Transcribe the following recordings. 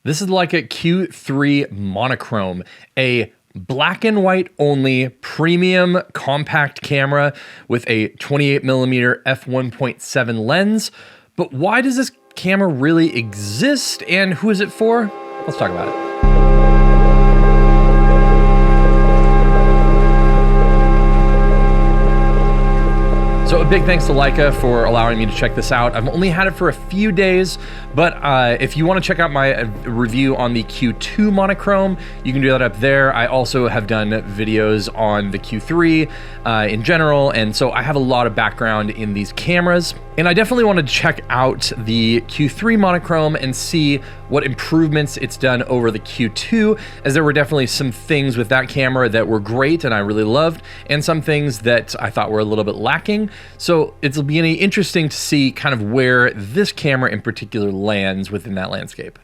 This is the Leica Q3 monochrome, a black and white only premium compact camera with a 28mm f1.7 lens. But why does this camera really exist and who is it for? Let's talk about it. So a big thanks to Leica for allowing me to check this out. I've only had it for a few days, but if you want to check out my review on the Q2 monochrome, you can do that up there. I also have done videos on the Q3 in general, and so I have a lot of background in these cameras. And I definitely wanted to check out the Q3 monochrome and see what improvements it's done over the Q2, as there were definitely some things with that camera that were great and I really loved, and some things that I thought were a little bit lacking. So it'll be interesting to see kind of where this camera in particular lands within that landscape.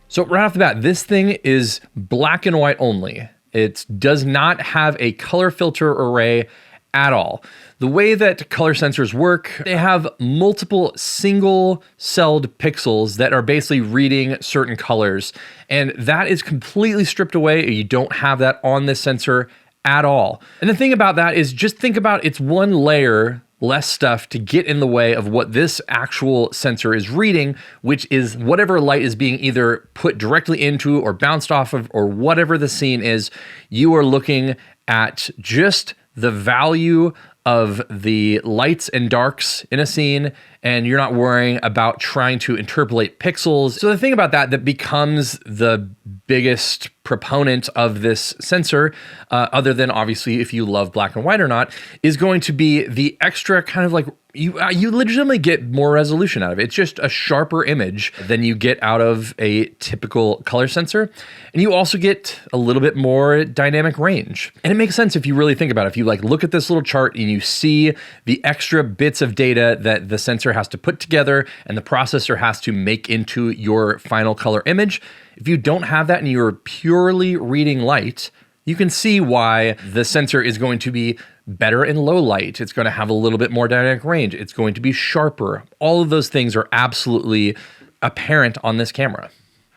So right off the bat, this thing is black and white only. It does not have a color filter array at all. The way that color sensors work, they have multiple single-celled pixels that are basically reading certain colors, and that is completely stripped away. You don't have that on this sensor at all. And the thing about that is just think about it's one layer less stuff to get in the way of what this actual sensor is reading, which is whatever light is being either put directly into or bounced off of or whatever the scene is. You are looking at just the value of the lights and darks in a scene, and you're not worrying about trying to interpolate pixels. So the thing about that becomes the biggest proponent of this sensor, other than obviously if you love black and white or not, is going to be the extra kind of like, you legitimately get more resolution out of it. It's just a sharper image than you get out of a typical color sensor. And you also get a little bit more dynamic range. And it makes sense if you really think about it. If you like look at this little chart and you see the extra bits of data that the sensor has to put together and the processor has to make into your final color image, if you don't have that and you're purely reading light, you can see why the sensor is going to be better in low light. It's going to have a little bit more dynamic range. It's going to be sharper. All of those things are absolutely apparent on this camera.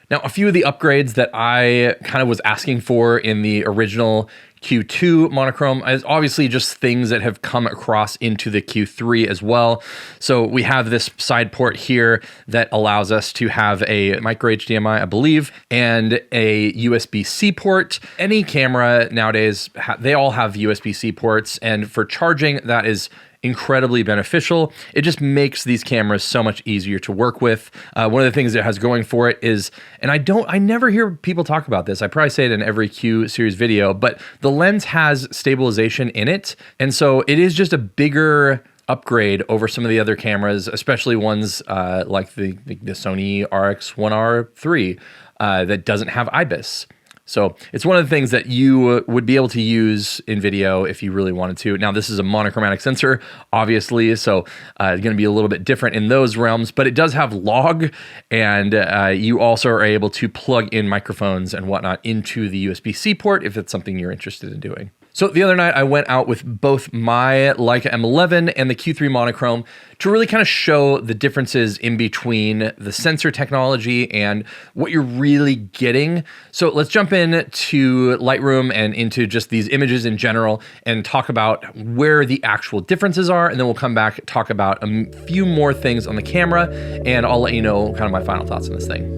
Now, a few of the upgrades that I kind of was asking for in the original Q2 monochrome is obviously just things that have come across into the Q3 as well. So we have this side port here that allows us to have a micro HDMI, I believe, and a USB-C port. Any camera nowadays, they all have USB-C ports, and for charging, that is incredibly beneficial. It just makes these cameras so much easier to work with. One of the things it has going for it is, and I never hear people talk about this, I probably say it in every Q series video, but the lens has stabilization in it. And so it is just a bigger upgrade over some of the other cameras, especially ones like the Sony RX1R3 that doesn't have IBIS. So it's one of the things that you would be able to use in video if you really wanted to. Now, this is a monochromatic sensor, obviously, so it's going to be a little bit different in those realms, but it does have log, and you also are able to plug in microphones and whatnot into the USB-C port if it's something you're interested in doing. So the other night I went out with both my Leica M11 and the Q3 monochrome to really kind of show the differences in between the sensor technology and what you're really getting. So let's jump in to Lightroom and into just these images in general and talk about where the actual differences are, and then we'll come back, talk about a few more things on the camera, and I'll let you know kind of my final thoughts on this thing.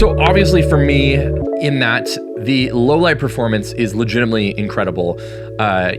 So obviously for me, in that, the low light performance is legitimately incredible.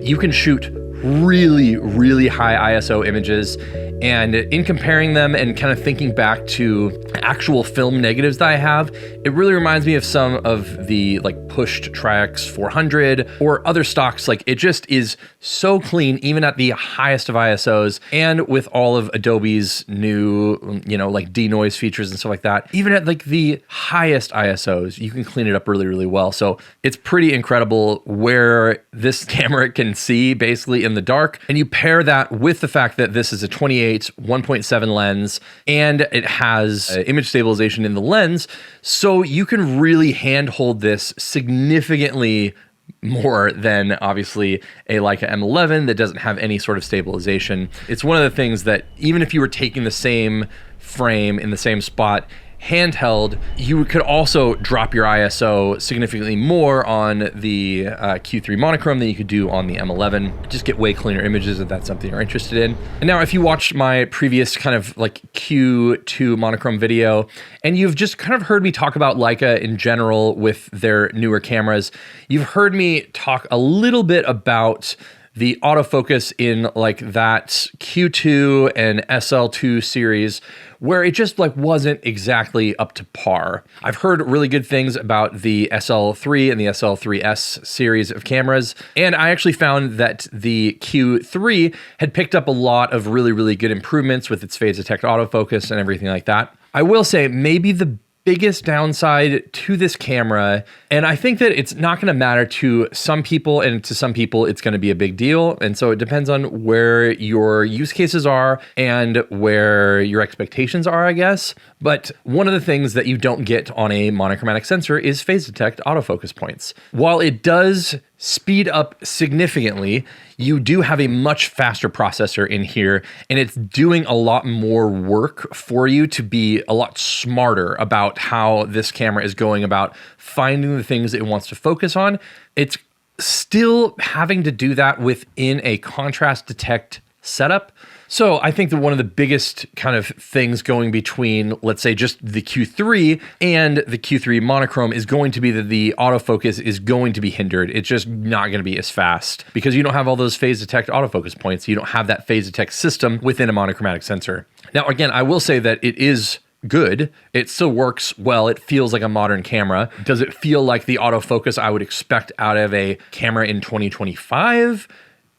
You can shoot really, really high ISO images, and in comparing them and kind of thinking back to actual film negatives that I have, it really reminds me of some of the like pushed Tri-X 400 or other stocks. Like, it just is so clean, even at the highest of ISOs, and with all of Adobe's new, like denoise features and stuff like that. Even at like the highest ISOs, you can clean it up really, really well. So it's pretty incredible where this camera can see basically in the dark. And you pair that with the fact that this is a 28 1.7 lens, and it has image stabilization in the lens, so you can really handhold this significantly more than obviously a Leica M11 that doesn't have any sort of stabilization. It's one of the things that even if you were taking the same frame in the same spot handheld, you could also drop your ISO significantly more on the Q3 monochrome than you could do on the M11. Just get way cleaner images if that's something you're interested in. And now if you watched my previous kind of like Q2 monochrome video, and you've just kind of heard me talk about Leica in general with their newer cameras, you've heard me talk a little bit about the autofocus in like that Q2 and SL2 series, where it just like wasn't exactly up to par. I've heard really good things about the SL3 and the SL3S series of cameras, and I actually found that the Q3 had picked up a lot of really, really good improvements with its phase detect autofocus and everything like that. I will say maybe the biggest downside to this camera, and I think that it's not going to matter to some people, and to some people it's going to be a big deal, and so it depends on where your use cases are and where your expectations are, I guess. But one of the things that you don't get on a monochromatic sensor is phase detect autofocus points. While it does speed up significantly, you do have a much faster processor in here, and it's doing a lot more work for you to be a lot smarter about how this camera is going about finding the things it wants to focus on. It's still having to do that within a contrast detect setup. So I think that one of the biggest kind of things going between, let's say, just the Q3 and the Q3 monochrome is going to be that the autofocus is going to be hindered. It's just not going to be as fast because you don't have all those phase detect autofocus points. You don't have that phase detect system within a monochromatic sensor. Now, again, I will say that it is good. It still works well. It feels like a modern camera. Does it feel like the autofocus I would expect out of a camera in 2025?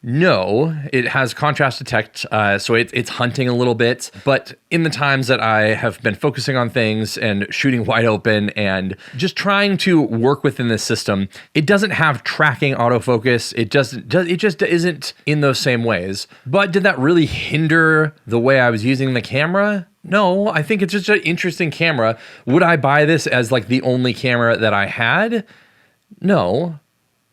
No, it has contrast detect, so it's hunting a little bit. But in the times that I have been focusing on things and shooting wide open and just trying to work within this system, it doesn't have tracking autofocus. It just isn't in those same ways. But did that really hinder the way I was using the camera? No, I think it's just an interesting camera. Would I buy this as like the only camera that I had? No.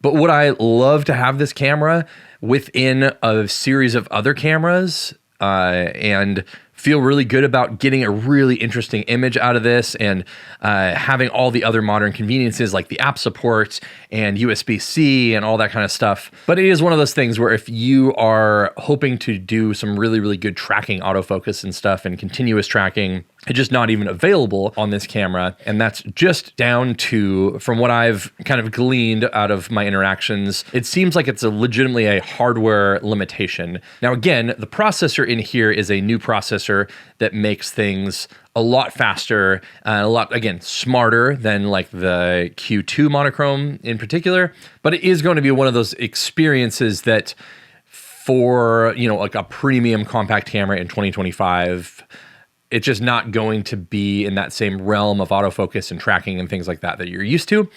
But would I love to have this camera within a series of other cameras and feel really good about getting a really interesting image out of this and having all the other modern conveniences like the app support and USB-C and all that kind of stuff? But it is one of those things where if you are hoping to do some really, really good tracking autofocus and stuff and continuous tracking, it's just not even available on this camera. And that's just down to, from what I've kind of gleaned out of my interactions, it seems like it's legitimately a hardware limitation. Now, again, the processor in here is a new processor that makes things a lot faster, a lot, again, smarter than like the Q2 monochrome in particular. But it is going to be one of those experiences that for, like a premium compact camera in 2025, it's just not going to be in that same realm of autofocus and tracking and things like that you're used to.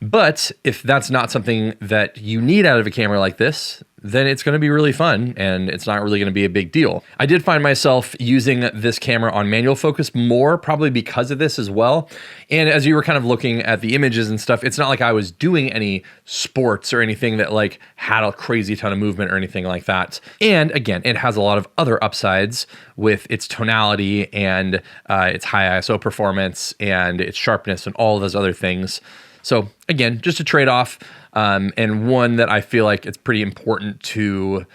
But if that's not something that you need out of a camera like this, then it's going to be really fun and it's not really going to be a big deal. I did find myself using this camera on manual focus more, probably because of this as well. And as you were kind of looking at the images and stuff, it's not like I was doing any sports or anything that like had a crazy ton of movement or anything like that. And again, it has a lot of other upsides with its tonality and its high ISO performance and its sharpness and all of those other things. So again, just a trade-off, and one that I feel like it's pretty important to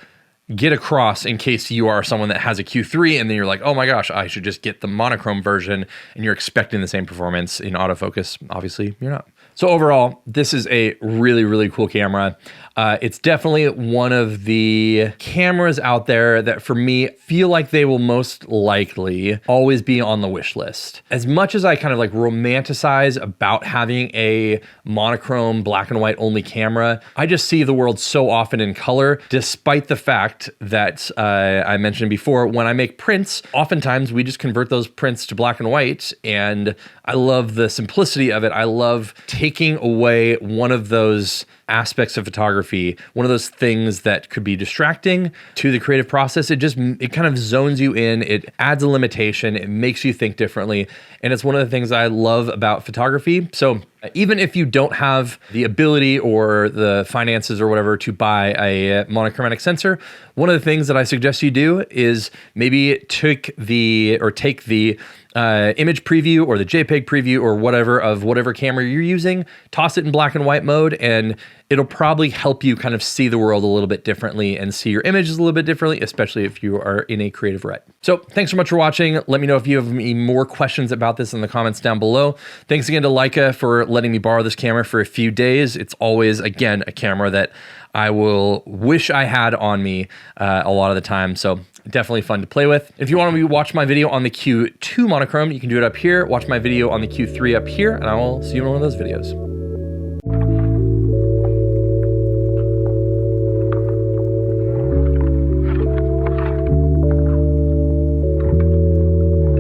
get across in case you are someone that has a Q3 and then you're like, oh my gosh, I should just get the monochrome version, and you're expecting the same performance in autofocus. Obviously, you're not. So overall, this is a really, really cool camera. It's definitely one of the cameras out there that for me feel like they will most likely always be on the wish list. As much as I kind of like romanticize about having a monochrome black and white only camera, I just see the world so often in color, despite the fact that I mentioned before, when I make prints, oftentimes we just convert those prints to black and white, and I love the simplicity of it. I love taking away one of those aspects of photography, one of those things that could be distracting to the creative process. It kind of zones you in, it adds a limitation, it makes you think differently. And it's one of the things I love about photography. So even if you don't have the ability or the finances or whatever to buy a monochromatic sensor, one of the things that I suggest you do is maybe take the image preview or the JPEG preview or whatever of whatever camera you're using, toss it in black and white mode, and it'll probably help you kind of see the world a little bit differently and see your images a little bit differently, especially if you are in a creative rut. So thanks so much for watching. Let me know if you have any more questions about this in the comments down below. Thanks again to Leica for letting me borrow this camera for a few days. It's always, again, a camera that I will wish I had on me a lot of the time. So definitely fun to play with. If you want to watch my video on the Q2 monochrome, you can do it up here. Watch my video on the Q3 up here, and I will see you in one of those videos.